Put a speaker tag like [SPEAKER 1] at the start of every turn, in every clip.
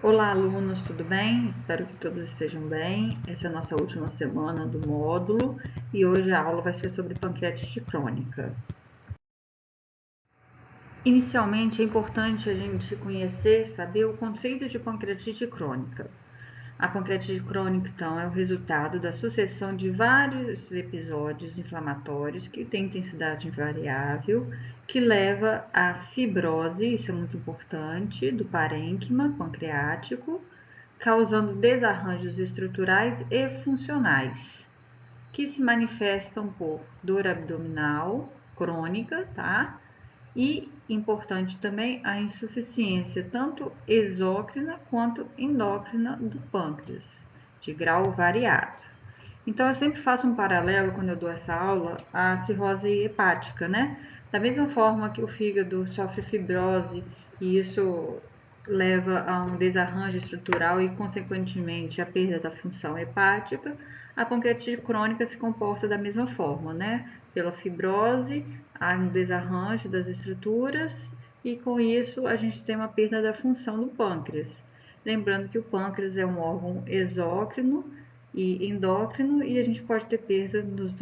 [SPEAKER 1] Olá, alunos, tudo bem? Espero que todos estejam bem. Essa é a nossa última semana do módulo e hoje a aula vai ser sobre pancreatite crônica. Inicialmente, é importante a gente conhecer, saber o conceito de pancreatite crônica. A pancreatite crônica, então, é o resultado da sucessão de vários episódios inflamatórios que têm intensidade variável, que leva à fibrose, isso é muito importante, do parênquima pancreático, causando desarranjos estruturais e funcionais, que se manifestam por dor abdominal crônica, tá? E importante também a insuficiência tanto exócrina quanto endócrina do pâncreas, de grau variado. Então eu sempre faço um paralelo quando eu dou essa aula à cirrose hepática, né? Da mesma forma que o fígado sofre fibrose e isso leva a um desarranjo estrutural e, consequentemente, a perda da função hepática, a pancreatite crônica se comporta da mesma forma, né? Pela fibrose, há um desarranjo das estruturas e, com isso, a gente tem uma perda da função do pâncreas. Lembrando que o pâncreas é um órgão exócrino e endócrino e a gente pode ter perda nas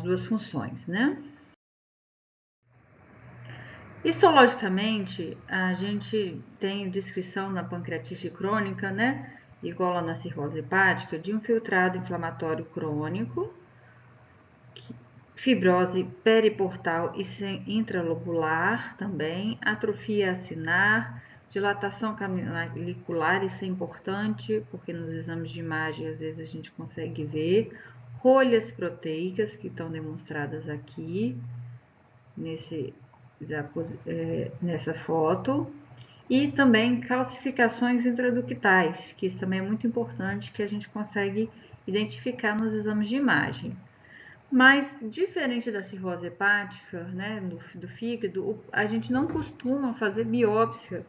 [SPEAKER 1] duas funções, né? Histologicamente, a gente tem descrição na pancreatite crônica, né? Igual a na cirrose hepática, de um filtrado inflamatório crônico, fibrose periportal e intralobular também, atrofia acinar, dilatação canalicular, isso é importante, porque nos exames de imagem às vezes a gente consegue ver, rolhas proteicas que estão demonstradas aqui, nessa foto, e também calcificações intraductais, que isso também é muito importante, que a gente consegue identificar nos exames de imagem. Mas, diferente da cirrose hepática, né, do fígado, a gente não costuma fazer biópsia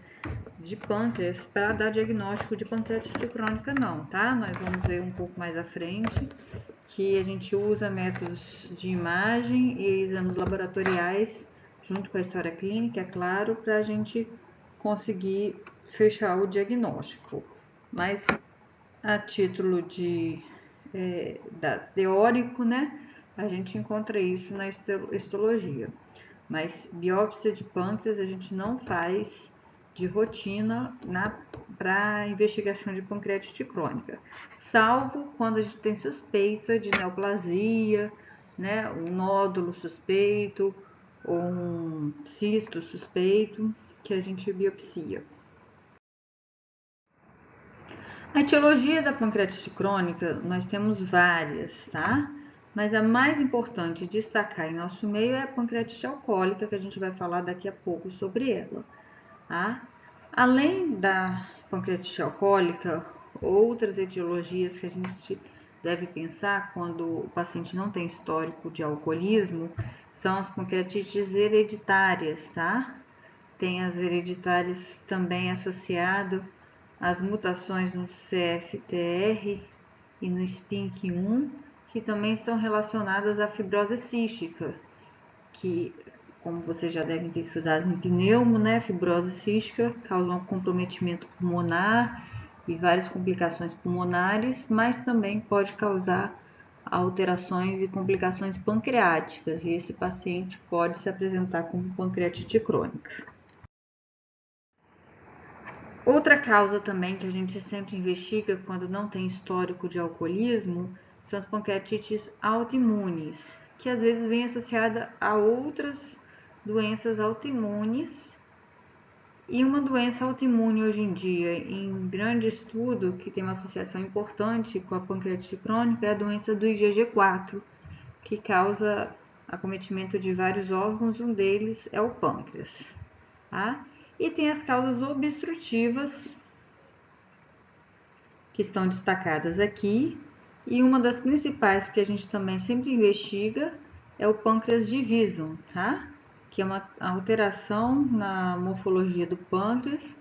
[SPEAKER 1] de pâncreas para dar diagnóstico de pancreatite crônica, não, tá? Nós vamos ver um pouco mais à frente que a gente usa métodos de imagem e exames laboratoriais junto com a história clínica, é claro, para a gente conseguir fechar o diagnóstico. Mas a título teórico, né, a gente encontra isso na histologia. Mas biópsia de pâncreas a gente não faz de rotina para investigação de pancreatite crônica, salvo quando a gente tem suspeita de neoplasia, né, um nódulo suspeito ou um cisto suspeito que a gente biopsia. A etiologia da pancreatite crônica, nós temos várias, tá? Mas a mais importante destacar em nosso meio é a pancreatite alcoólica, que a gente vai falar daqui a pouco sobre ela, tá? Além da pancreatite alcoólica, outras etiologias que a gente deve pensar quando o paciente não tem histórico de alcoolismo são as pancreatites hereditárias, tá? Tem as hereditárias também associadas às mutações no CFTR e no SPINK1, que também estão relacionadas à fibrose cística, que, como vocês já devem ter estudado em pneumo, né, fibrose cística causa um comprometimento pulmonar e várias complicações pulmonares, mas também pode causar alterações e complicações pancreáticas, e esse paciente pode se apresentar como pancreatite crônica. Outra causa também que a gente sempre investiga quando não tem histórico de alcoolismo são as pancreatites autoimunes, que às vezes vem associada a outras doenças autoimunes. E uma doença autoimune hoje em dia, em grande estudo, que tem uma associação importante com a pancreatite crônica, é a doença do IgG4, que causa acometimento de vários órgãos, um deles é o pâncreas. Tá? E tem as causas obstrutivas, que estão destacadas aqui, e uma das principais que a gente também sempre investiga é o pâncreas divisum, tá? Que é uma alteração na morfologia do pâncreas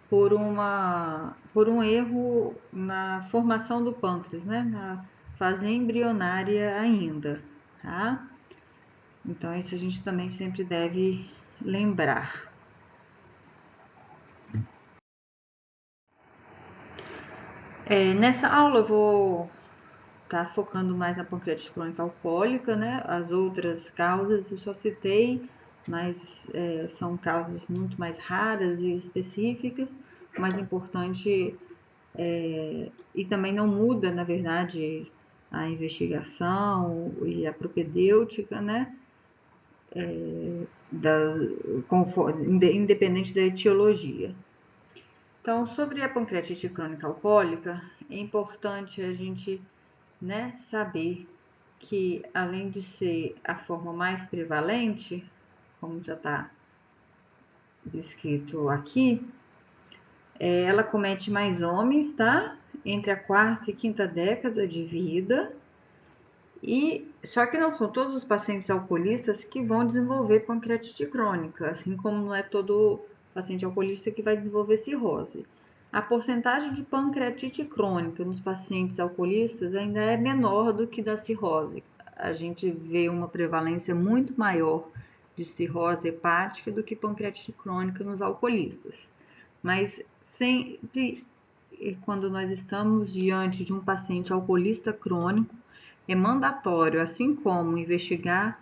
[SPEAKER 1] por um erro na formação do pâncreas, né? Na fase embrionária ainda, tá? Então isso a gente também sempre deve lembrar. Nessa aula eu vou estar focando mais na pancreatite crônica alcoólica, né? As outras causas eu só citei, mas são causas muito mais raras e específicas. O mais importante e também não muda, na verdade, a investigação e a propedêutica, né? Da, independente da etiologia. Então, sobre a pancreatite crônica alcoólica, é importante a gente, né, saber que, além de ser a forma mais prevalente, como já está descrito aqui, ela comete mais homens, tá? Entre a quarta e quinta década de vida. E só que não são todos os pacientes alcoolistas que vão desenvolver pancreatite crônica, assim como não é todo paciente alcoolista que vai desenvolver cirrose. A porcentagem de pancreatite crônica nos pacientes alcoolistas ainda é menor do que da cirrose. A gente vê uma prevalência muito maior de cirrose hepática do que pancreatite crônica nos alcoolistas. Mas sempre quando nós estamos diante de um paciente alcoolista crônico, é mandatório, assim como investigar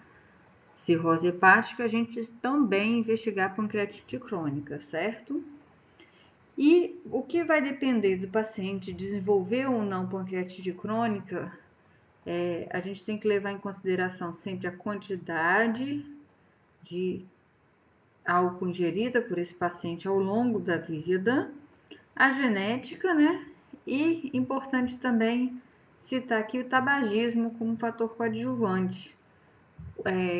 [SPEAKER 1] cirrose hepática, a gente também investigar pancreatite crônica, certo? E o que vai depender do paciente desenvolver ou não pancreatite crônica, a gente tem que levar em consideração sempre a quantidade de álcool ingerida por esse paciente ao longo da vida, a genética, né? E importante também citar aqui o tabagismo como fator coadjuvante.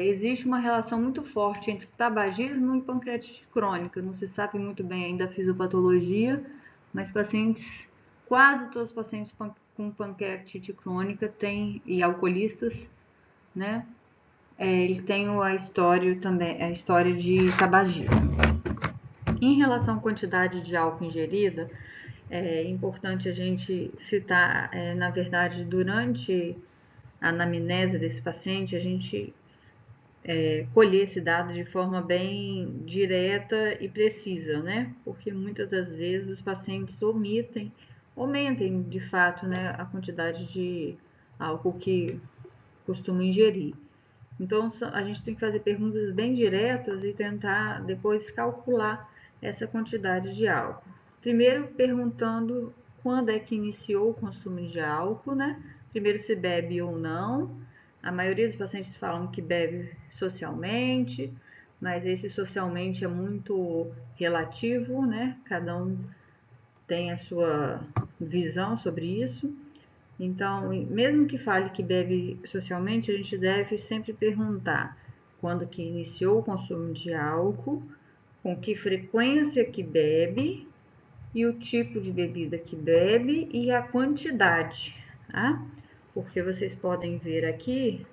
[SPEAKER 1] Existe uma relação muito forte entre tabagismo e pancreatite crônica. Não se sabe muito bem ainda a fisiopatologia, mas quase todos os pacientes com pancreatite crônica têm, e alcoolistas, né? Ele tem a história também, a história de tabagismo. Em relação à quantidade de álcool ingerida, é importante a gente citar, na verdade, durante a anamnese desse paciente, a gente colher esse dado de forma bem direta e precisa, né? Porque muitas das vezes os pacientes omitem de fato, né, a quantidade de álcool que costumam ingerir. Então, a gente tem que fazer perguntas bem diretas e tentar depois calcular essa quantidade de álcool. Primeiro, perguntando quando é que iniciou o consumo de álcool, né? Primeiro, se bebe ou não. A maioria dos pacientes falam que bebe socialmente, mas esse socialmente é muito relativo, né? Cada um tem a sua visão sobre isso. Então, mesmo que fale que bebe socialmente, a gente deve sempre perguntar quando que iniciou o consumo de álcool, com que frequência que bebe e o tipo de bebida que bebe e a quantidade, tá? Porque vocês podem ver aqui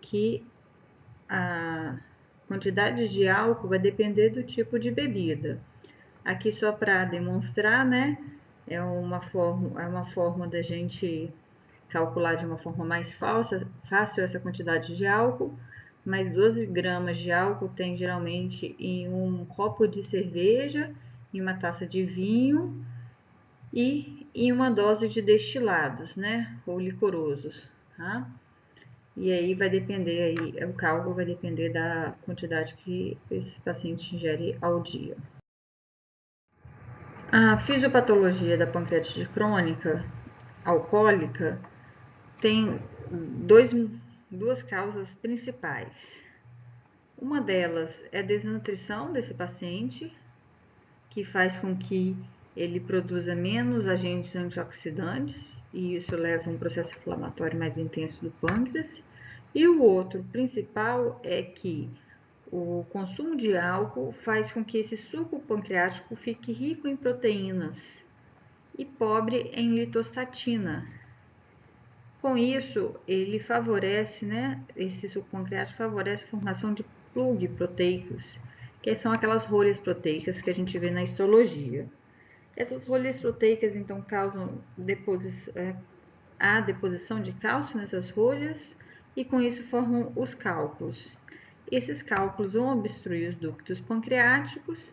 [SPEAKER 1] que a quantidade de álcool vai depender do tipo de bebida. Aqui só para demonstrar, né? É uma forma da gente calcular de uma forma mais fácil essa quantidade de álcool, mas 12 gramas de álcool tem geralmente em um copo de cerveja, em uma taça de vinho e em uma dose de destilados, né, ou licorosos, tá? E aí vai depender, o cálculo vai depender da quantidade que esse paciente ingere ao dia. A fisiopatologia da pancreatite crônica alcoólica tem duas causas principais. Uma delas é a desnutrição desse paciente, que faz com que ele produza menos agentes antioxidantes, e isso leva a um processo inflamatório mais intenso do pâncreas. E o outro principal é que o consumo de álcool faz com que esse suco pancreático fique rico em proteínas e pobre em litostatina. Com isso, ele favorece, né, esse suco pancreático favorece a formação de plug proteicos, que são aquelas rolhas proteicas que a gente vê na histologia. Essas rolhas proteicas, então, causam a deposição de cálcio nessas rolhas e, com isso, formam os cálculos. Esses cálculos vão obstruir os ductos pancreáticos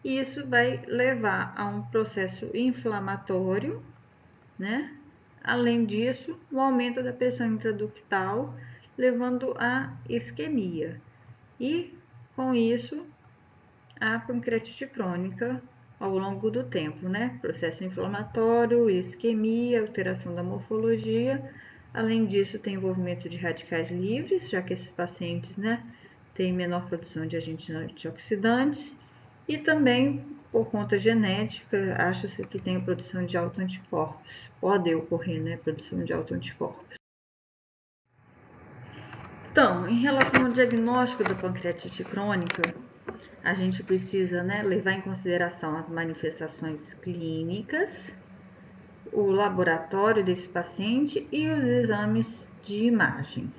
[SPEAKER 1] e isso vai levar a um processo inflamatório né? Além disso, o aumento da pressão intraductal, levando à isquemia. E, com isso, a pancreatite crônica ao longo do tempo, né? Processo inflamatório, isquemia, alteração da morfologia. Além disso, tem envolvimento de radicais livres, já que esses pacientes, né, têm menor produção de agentes antioxidantes. E também, por conta genética, acha-se que tem a produção de autoanticorpos. Pode ocorrer, né, produção de autoanticorpos. Então, em relação ao diagnóstico da pancreatite crônica, a gente precisa, né, levar em consideração as manifestações clínicas, o laboratório desse paciente e os exames de imagem.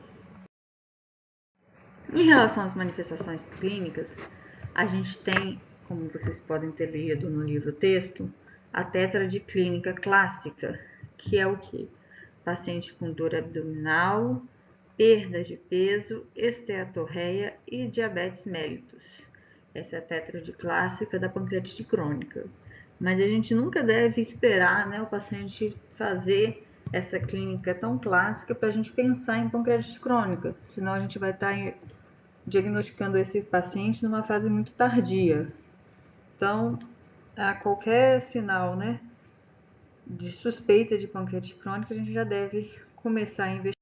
[SPEAKER 1] Em relação às manifestações clínicas, a gente tem, como vocês podem ter lido no livro texto, a tétrade clínica clássica, que é o que? Paciente com dor abdominal, perda de peso, esteatorreia e diabetes mellitus. Essa é a tétrade clássica da pancreatite crônica. Mas a gente nunca deve esperar, né, o paciente fazer essa clínica tão clássica para a gente pensar em pancreatite crônica, senão a gente vai estar diagnosticando esse paciente numa fase muito tardia. Então, a qualquer sinal, né, de suspeita de pancreatite crônica, a gente já deve começar a investigar.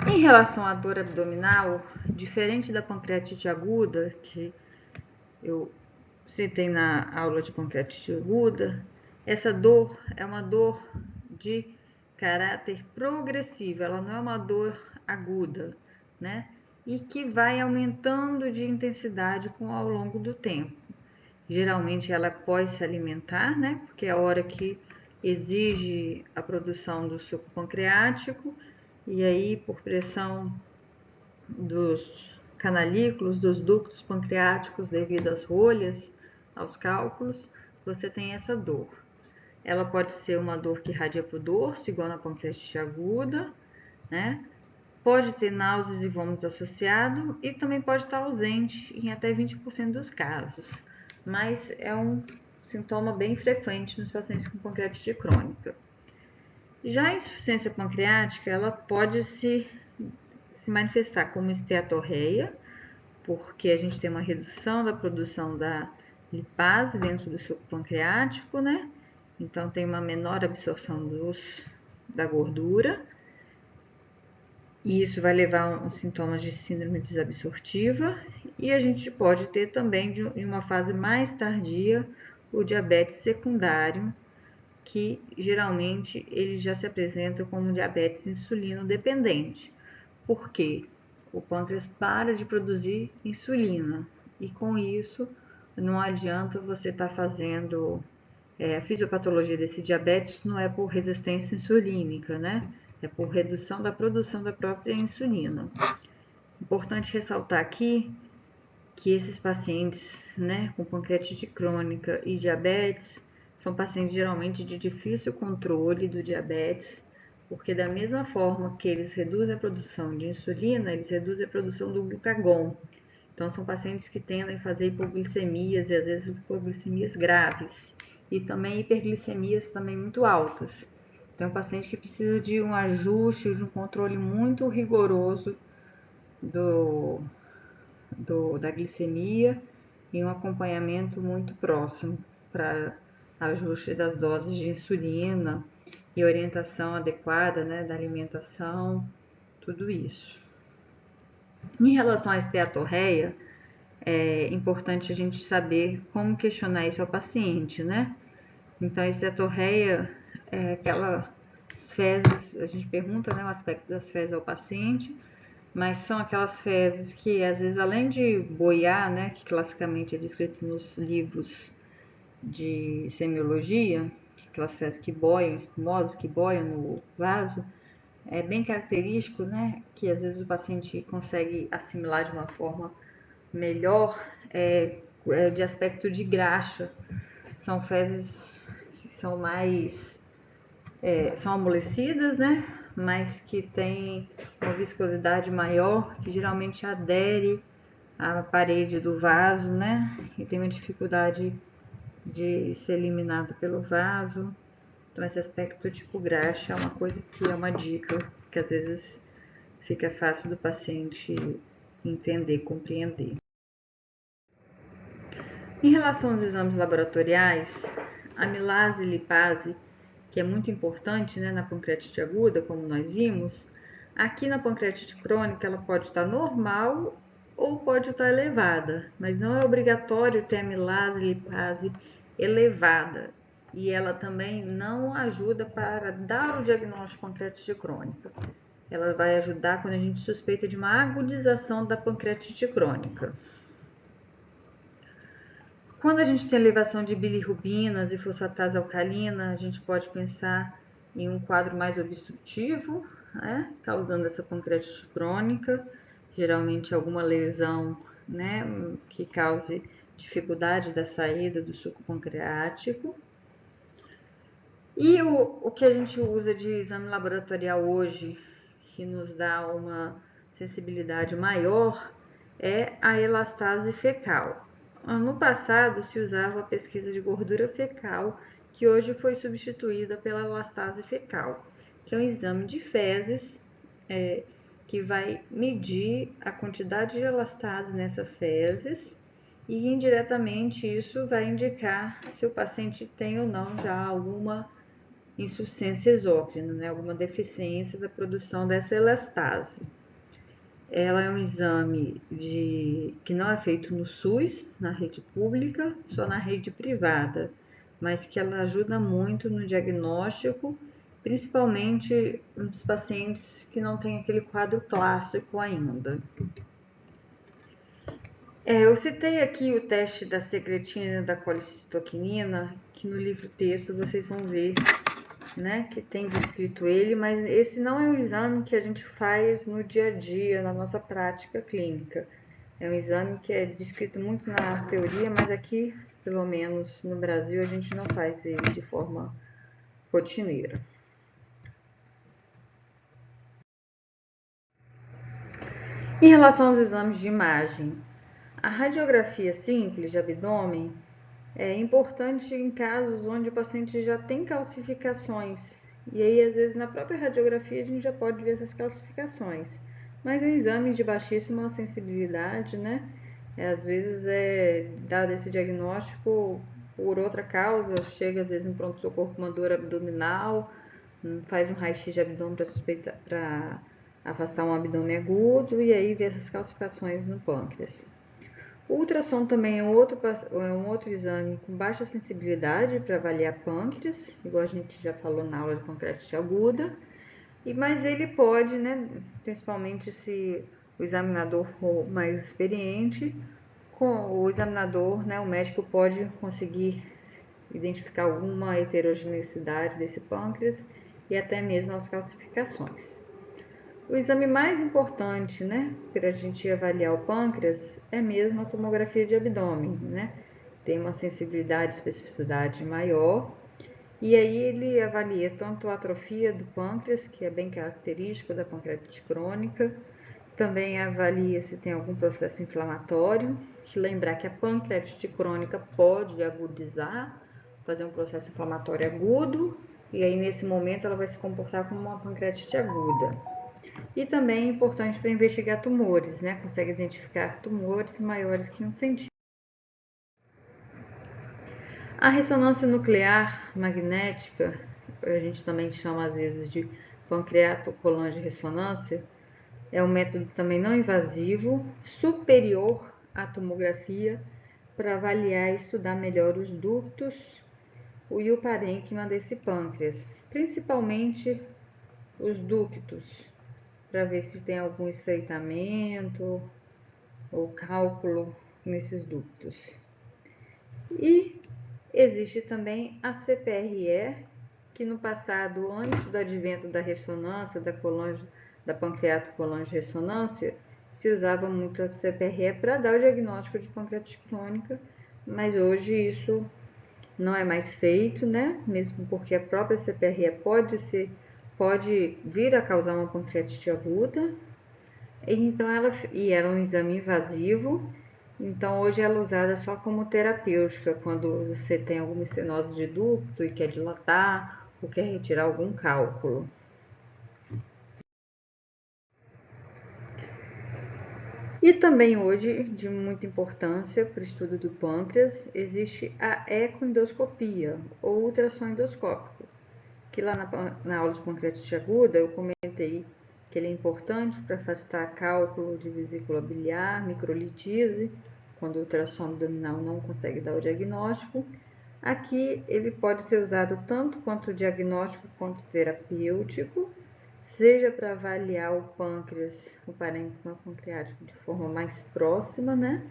[SPEAKER 1] Em relação à dor abdominal, diferente da pancreatite aguda, que eu citei na aula de pancreatite aguda, essa dor é uma dor de caráter progressivo, ela não é uma dor aguda, né? E que vai aumentando de intensidade ao longo do tempo. Geralmente ela pode se alimentar, né? Porque é a hora que exige a produção do suco pancreático, e aí por pressão dos canalículos, dos ductos pancreáticos devido às rolhas, aos cálculos, você tem essa dor. Ela pode ser uma dor que irradia para o dorso, igual na pancreatite aguda, né? Pode ter náuseas e vômitos associados e também pode estar ausente em até 20% dos casos, mas é um sintoma bem frequente nos pacientes com pancreatite crônica. Já a insuficiência pancreática, ela pode se manifestar como esteatorreia, porque a gente tem uma redução da produção da lipase dentro do suco pancreático, né? Então tem uma menor absorção da gordura. E isso vai levar a sintomas de síndrome desabsortiva. E a gente pode ter também, em uma fase mais tardia, o diabetes secundário, que geralmente ele já se apresenta como diabetes insulino dependente. Por quê? O pâncreas para de produzir insulina e com isso não adianta você estar fazendo a fisiopatologia desse diabetes, não é por resistência insulínica, né? É por redução da produção da própria insulina. Importante ressaltar aqui que esses pacientes, né, com pancreatite crônica e diabetes são pacientes geralmente de difícil controle do diabetes, porque da mesma forma que eles reduzem a produção de insulina, eles reduzem a produção do glucagon. Então são pacientes que tendem a fazer hipoglicemias e às vezes hipoglicemias graves e também hiperglicemias também muito altas. Então, um paciente que precisa de um ajuste, de um controle muito rigoroso da glicemia e um acompanhamento muito próximo para ajuste das doses de insulina e orientação adequada, né, da alimentação, tudo isso. Em relação à esteatorreia, é importante a gente saber como questionar isso ao paciente, né? Então, a esteatorreia é aquelas fezes, a gente pergunta, né, o aspecto das fezes ao paciente, mas são aquelas fezes que, às vezes, além de boiar, né, que classicamente é descrito nos livros de semiologia, aquelas fezes que boiam, espumosas, que boiam no vaso, é bem característico, né, que às vezes o paciente consegue assimilar de uma forma melhor, de aspecto de graxa. São fezes que são mais, são amolecidas, né, mas que têm uma viscosidade maior, que geralmente adere à parede do vaso, né, e tem uma dificuldade de ser eliminada pelo vaso. Então, esse aspecto tipo graxa é uma coisa que é uma dica que às vezes fica fácil do paciente entender, compreender. Em relação aos exames laboratoriais, a amilase e lipase, que é muito importante, né, na pancreatite aguda, como nós vimos, aqui na pancreatite crônica ela pode estar normal ou pode estar elevada, mas não é obrigatório ter amilase e lipase elevada. E ela também não ajuda para dar o diagnóstico de pancreatite crônica. Ela vai ajudar quando a gente suspeita de uma agudização da pancreatite crônica. Quando a gente tem elevação de bilirrubinas e fosfatase alcalina, a gente pode pensar em um quadro mais obstrutivo, né, causando essa pancreatite crônica, geralmente alguma lesão, né, que cause dificuldade da saída do suco pancreático. E o que a gente usa de exame laboratorial hoje, que nos dá uma sensibilidade maior, é a elastase fecal. No passado se usava a pesquisa de gordura fecal, que hoje foi substituída pela elastase fecal, que é um exame de fezes que vai medir a quantidade de elastase nessas fezes e indiretamente isso vai indicar se o paciente tem ou não já alguma insuficiência exócrina, né, alguma deficiência da produção dessa elastase. Ela é um exame que não é feito no SUS, na rede pública, só na rede privada, mas que ela ajuda muito no diagnóstico, principalmente nos pacientes que não têm aquele quadro clássico ainda. Eu citei aqui o teste da secretina e da colicistoquinina, que no livro-texto vocês vão ver, né, que tem descrito ele, mas esse não é um exame que a gente faz no dia a dia, na nossa prática clínica. É um exame que é descrito muito na teoria, mas aqui, pelo menos no Brasil, a gente não faz ele de forma rotineira. Em relação aos exames de imagem, a radiografia simples de abdômen é importante em casos onde o paciente já tem calcificações. E aí, às vezes, na própria radiografia a gente já pode ver essas calcificações. Mas é um exame de baixíssima sensibilidade, né? Às vezes é dado esse diagnóstico por outra causa, chega às vezes no pronto-socorro com uma dor abdominal, faz um raio-x de abdômen para afastar um abdômen agudo e aí vê essas calcificações no pâncreas. O ultrassom também é um outro exame com baixa sensibilidade para avaliar pâncreas, igual a gente já falou na aula de pancreatite aguda, mas ele pode, né, principalmente se o examinador for mais experiente, com o examinador, né, o médico pode conseguir identificar alguma heterogeneidade desse pâncreas e até mesmo as calcificações. O exame mais importante, né, para a gente avaliar o pâncreas é mesmo a tomografia de abdômen, né? Tem uma sensibilidade e especificidade maior. E aí ele avalia tanto a atrofia do pâncreas, que é bem característico da pancreatite crônica, também avalia se tem algum processo inflamatório. Que lembrar que a pancreatite crônica pode agudizar, fazer um processo inflamatório agudo, e aí nesse momento ela vai se comportar como uma pancreatite aguda. E também é importante para investigar tumores, né? Consegue identificar tumores maiores que 1 centímetro. A ressonância nuclear magnética, a gente também chama às vezes de pancreatocolange ressonância, é um método também não invasivo, superior à tomografia, para avaliar e estudar melhor os ductos e o parênquima desse pâncreas, principalmente os ductos, para ver se tem algum estreitamento ou cálculo nesses ductos. E existe também a CPRE, que no passado, antes do advento da ressonância, da pancreatocolange ressonância, se usava muito a CPRE para dar o diagnóstico de pancreatite crônica, mas hoje isso não é mais feito, né? Mesmo porque a própria CPRE pode vir a causar uma pancreatite aguda. Então era um exame invasivo, então hoje ela é usada só como terapêutica, quando você tem alguma estenose de ducto e quer dilatar, ou quer retirar algum cálculo. E também hoje, de muita importância para o estudo do pâncreas, existe a ecoendoscopia, ou ultrassom endoscópico, que lá na aula de pancreatite aguda eu comentei que ele é importante para afastar cálculo de vesícula biliar, microlitise, quando o ultrassom abdominal não consegue dar o diagnóstico. Aqui ele pode ser usado tanto quanto diagnóstico quanto terapêutico, seja para avaliar o pâncreas, o parênquima pancreático de forma mais próxima, né?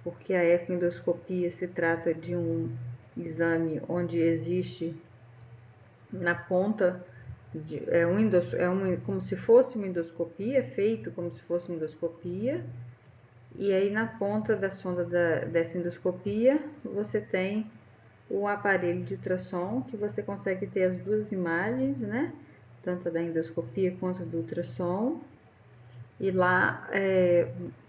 [SPEAKER 1] Porque a ecoendoscopia se trata de um exame onde existe na ponta, como se fosse uma endoscopia, é feito como se fosse uma endoscopia, e aí na ponta da sonda dessa endoscopia você tem o aparelho de ultrassom, que você consegue ter as duas imagens, né? Tanto da endoscopia quanto do ultrassom. E lá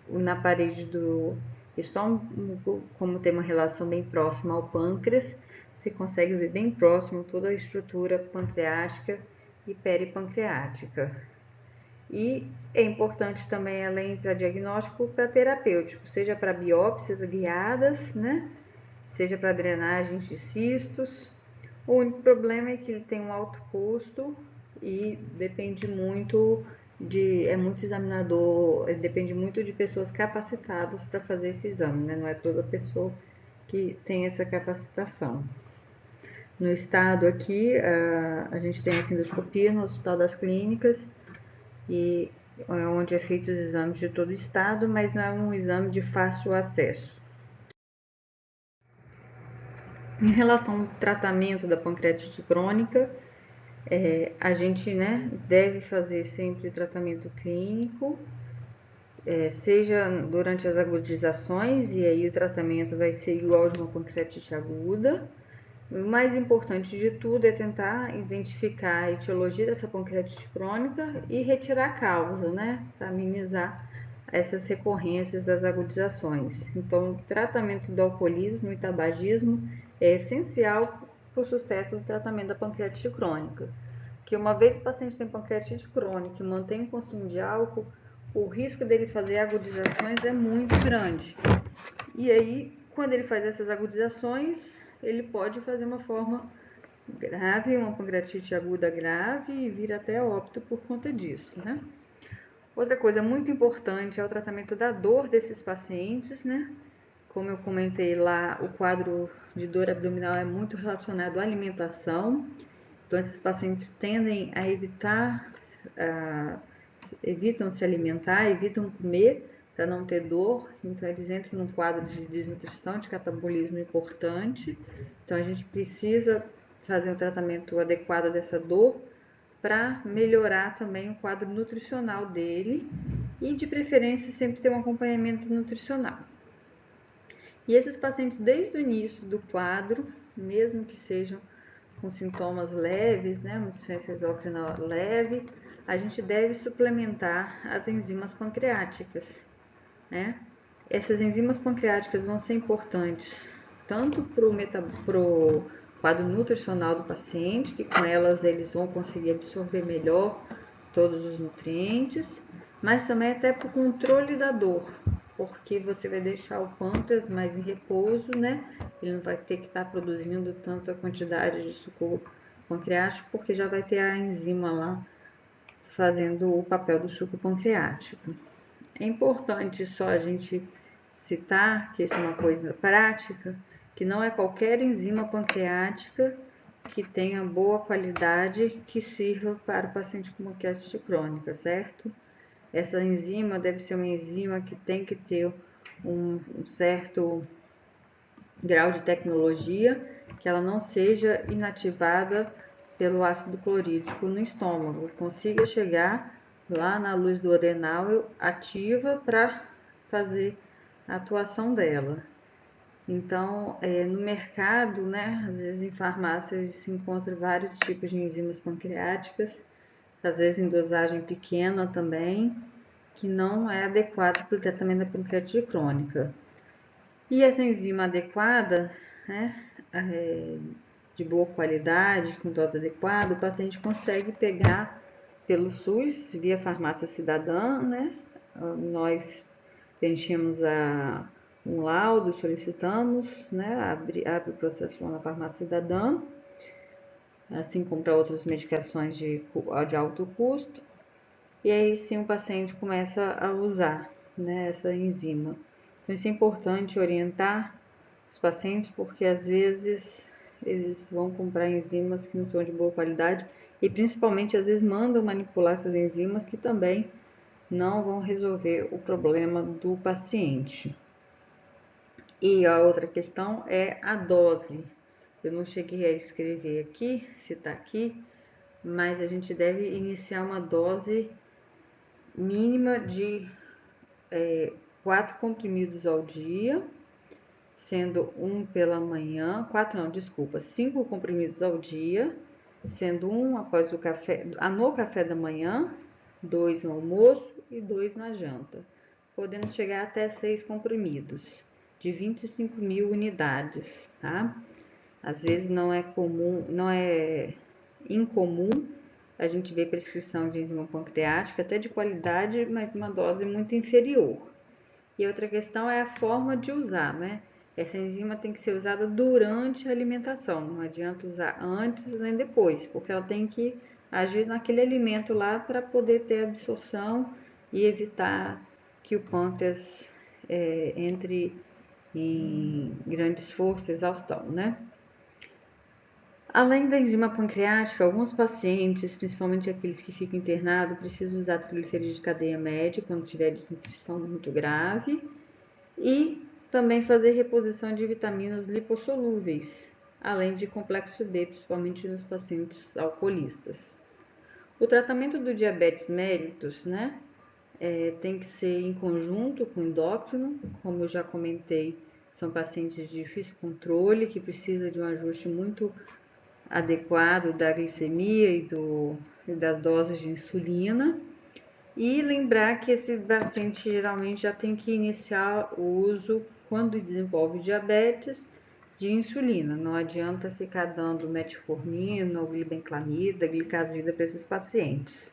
[SPEAKER 1] na parede do estômago, como tem uma relação bem próxima ao pâncreas, você consegue ver bem próximo toda a estrutura pancreática e peripancreática. E é importante também, além para diagnóstico, para terapêutico, seja para biópsias guiadas, né? Seja para drenagens de cistos. O único problema é que ele tem um alto custo e depende muito muito examinador, depende muito de pessoas capacitadas para fazer esse exame, né? Não é toda pessoa que tem essa capacitação. No estado aqui, a gente tem a endoscopia no Hospital das Clínicas, e onde é feito os exames de todo o estado, mas não é um exame de fácil acesso. Em relação ao tratamento da pancreatite crônica, a gente, né, deve fazer sempre o tratamento clínico, seja durante as agudizações, e aí o tratamento vai ser igual de uma pancreatite aguda. O mais importante de tudo é tentar identificar a etiologia dessa pancreatite crônica e retirar a causa, né, para minimizar essas recorrências das agudizações. Então, o tratamento do alcoolismo e tabagismo é essencial para o sucesso do tratamento da pancreatite crônica. Que uma vez o paciente tem pancreatite crônica e mantém o consumo de álcool, o risco dele fazer agudizações é muito grande. E aí, quando ele faz essas agudizações, ele pode fazer uma forma grave, uma pancreatite aguda grave e vir até óbito por conta disso, né? Outra coisa muito importante é o tratamento da dor desses pacientes, né? Como eu comentei lá, o quadro de dor abdominal é muito relacionado à alimentação. Então, esses pacientes tendem a evitam se alimentar, evitam comer para não ter dor. Então, eles entram num quadro de desnutrição, de catabolismo importante. Então, a gente precisa fazer um tratamento adequado dessa dor para melhorar também o quadro nutricional dele e, de preferência, sempre ter um acompanhamento nutricional. E esses pacientes, desde o início do quadro, mesmo que sejam com sintomas leves, né, uma insuficiência exócrina leve, a gente deve suplementar as enzimas pancreáticas, né? Essas enzimas pancreáticas vão ser importantes tanto para o quadro nutricional do paciente, que com elas eles vão conseguir absorver melhor todos os nutrientes, mas também até para o controle da dor, porque você vai deixar o pâncreas mais em repouso, né? Ele não vai ter que estar produzindo tanta quantidade de suco pancreático, porque já vai ter a enzima lá fazendo o papel do suco pancreático. É importante só a gente citar que isso é uma coisa prática, que não é qualquer enzima pancreática que tenha boa qualidade que sirva para o paciente com pancreatite crônica, certo? Essa enzima deve ser uma enzima que tem que ter um certo grau de tecnologia, que ela não seja inativada pelo ácido clorídrico no estômago, consiga chegar lá na luz do adenal ativa para fazer a atuação dela. Então, no mercado, né, às vezes em farmácias se encontra vários tipos de enzimas pancreáticas, às vezes em dosagem pequena também, que não é adequado para o tratamento da pancreatite crônica. E essa enzima adequada, né, de boa qualidade, com dose adequada, o paciente consegue pegar pelo SUS, via farmácia cidadã, né? Nós preenchemos um laudo, solicitamos, né? Abre o processo lá na farmácia cidadã, assim como para outras medicações de alto custo, e aí sim o paciente começa a usar, né, essa enzima. Então isso é importante orientar os pacientes, porque às vezes eles vão comprar enzimas que não são de boa qualidade e principalmente às vezes mandam manipular essas enzimas que também não vão resolver o problema do paciente. E a outra questão é a dose. Eu não cheguei a escrever aqui, se está aqui, mas a gente deve iniciar uma dose mínima de 4 comprimidos ao dia, sendo um pela manhã, 5 comprimidos ao dia, sendo um após o café, no café da manhã, 2 no almoço e 2 na janta, podendo chegar até 6 comprimidos, de 25.000 unidades, tá? Às vezes não é comum, não é incomum a gente ver prescrição de enzima pancreática, até de qualidade, mas uma dose muito inferior. E outra questão é a forma de usar, né? Essa enzima tem que ser usada durante a alimentação, não adianta usar antes nem depois, porque ela tem que agir naquele alimento lá para poder ter absorção e evitar que o pâncreas entre em grande esforço, exaustão, né? Além da enzima pancreática, alguns pacientes, principalmente aqueles que ficam internados, precisam usar triglicerídeos de cadeia média quando tiver desnutrição muito grave e também fazer reposição de vitaminas lipossolúveis, além de complexo B, principalmente nos pacientes alcoolistas. O tratamento do diabetes mellitus, né, tem que ser em conjunto com o endócrino, como eu já comentei, são pacientes de difícil controle, que precisa de um ajuste muito adequado da glicemia e das doses de insulina. E lembrar que esse paciente geralmente já tem que iniciar o uso, quando desenvolve diabetes, de insulina. Não adianta ficar dando metformina ou glibenclamida, glicazida para esses pacientes.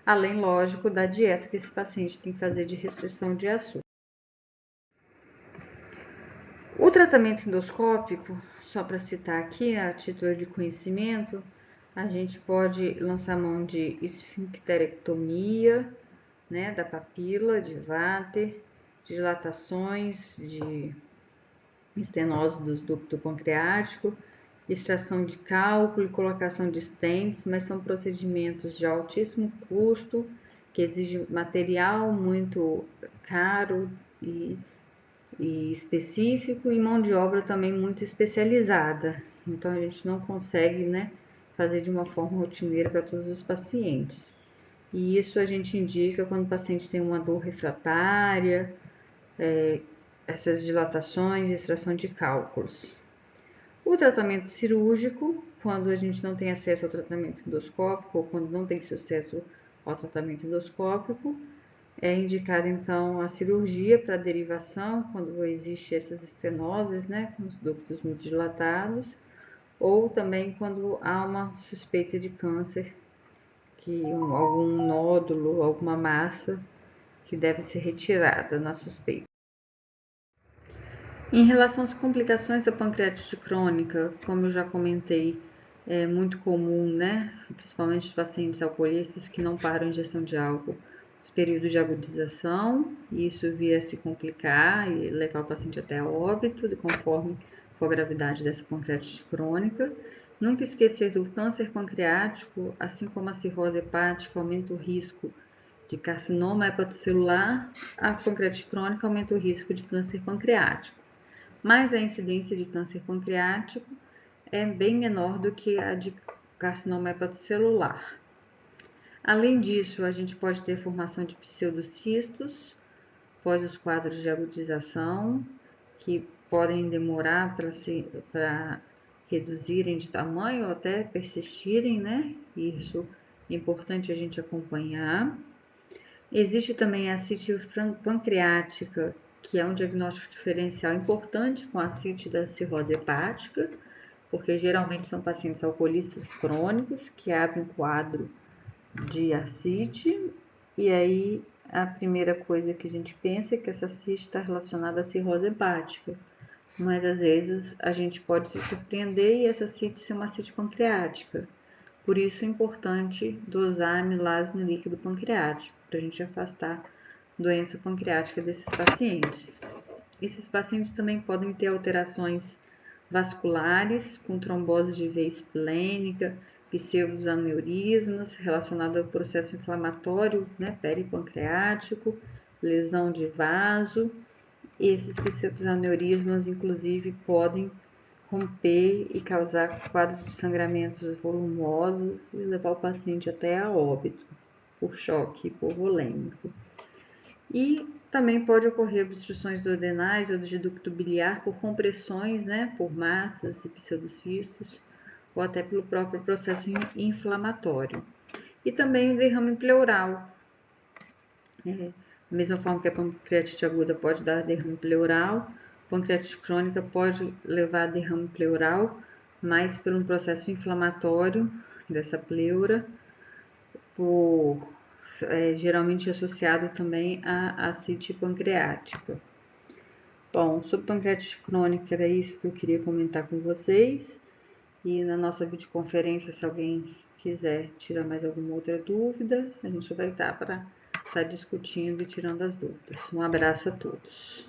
[SPEAKER 1] Além, lógico, da dieta que esse paciente tem que fazer de restrição de açúcar. O tratamento endoscópico, só para citar aqui, a título de conhecimento, a gente pode lançar mão de esfincterectomia, né, da papila, de váter, dilatações, de estenose do ducto pancreático, extração de cálculo e colocação de stents, mas são procedimentos de altíssimo custo, que exigem material muito caro e específico e mão de obra também muito especializada. Então a gente não consegue, né, fazer de uma forma rotineira para todos os pacientes. E isso a gente indica quando o paciente tem uma dor refratária, essas dilatações, extração de cálculos. O tratamento cirúrgico, quando a gente não tem acesso ao tratamento endoscópico ou quando não tem sucesso ao tratamento endoscópico, é indicada então a cirurgia para derivação, quando existe essas estenoses, né, com os ductos muito dilatados, ou também quando há uma suspeita de câncer, algum nódulo, alguma massa que deve ser retirada na suspeita. Em relação às complicações da pancreatite crônica, como eu já comentei, é muito comum, né, principalmente os pacientes alcoolistas que não param a ingestão de álcool, os períodos de agudização, e isso via se complicar e levar o paciente até a óbito, conforme for a gravidade dessa pancreatite crônica. Nunca esquecer do câncer pancreático, assim como a cirrose hepática, aumenta o risco de carcinoma hepatocelular, a pancreatite crônica aumenta o risco de câncer pancreático. Mas a incidência de câncer pancreático é bem menor do que a de carcinoma hepatocelular. Além disso, a gente pode ter formação de pseudocistos após os quadros de agudização, que podem demorar para reduzirem de tamanho ou até persistirem, né? Isso é importante a gente acompanhar. Existe também a ascite pancreática, que é um diagnóstico diferencial importante com a ascite da cirrose hepática, porque geralmente são pacientes alcoolistas crônicos que abrem quadro de ascite, e aí a primeira coisa que a gente pensa é que essa ascite está relacionada à cirrose hepática, mas às vezes a gente pode se surpreender e essa ascite ser uma ascite pancreática. Por isso é importante dosar a amilase no líquido pancreático, para a gente afastar doença pancreática desses pacientes. Esses pacientes também podem ter alterações vasculares, com trombose de veia esplênica, pseudoaneurismas relacionados ao processo inflamatório, né, peripancreático, lesão de vaso. Esses pseudoaneurismas, inclusive, podem romper e causar quadros de sangramentos volumosos e levar o paciente até a óbito por choque hipovolêmico. E também pode ocorrer obstruções duodenais ou de ducto biliar por compressões, né, por massas e pseudocistos, ou até pelo próprio processo inflamatório. E também o derrame pleural. Da mesma forma que a pancreatite aguda pode dar derrame pleural, a pancreatite crônica pode levar a derrame pleural, mas por um processo inflamatório dessa pleura, geralmente associado também à ascite pancreática. Bom, sobre pancreatite crônica era isso que eu queria comentar com vocês. E na nossa videoconferência, se alguém quiser tirar mais alguma outra dúvida, a gente vai estar para estar discutindo e tirando as dúvidas. Um abraço a todos.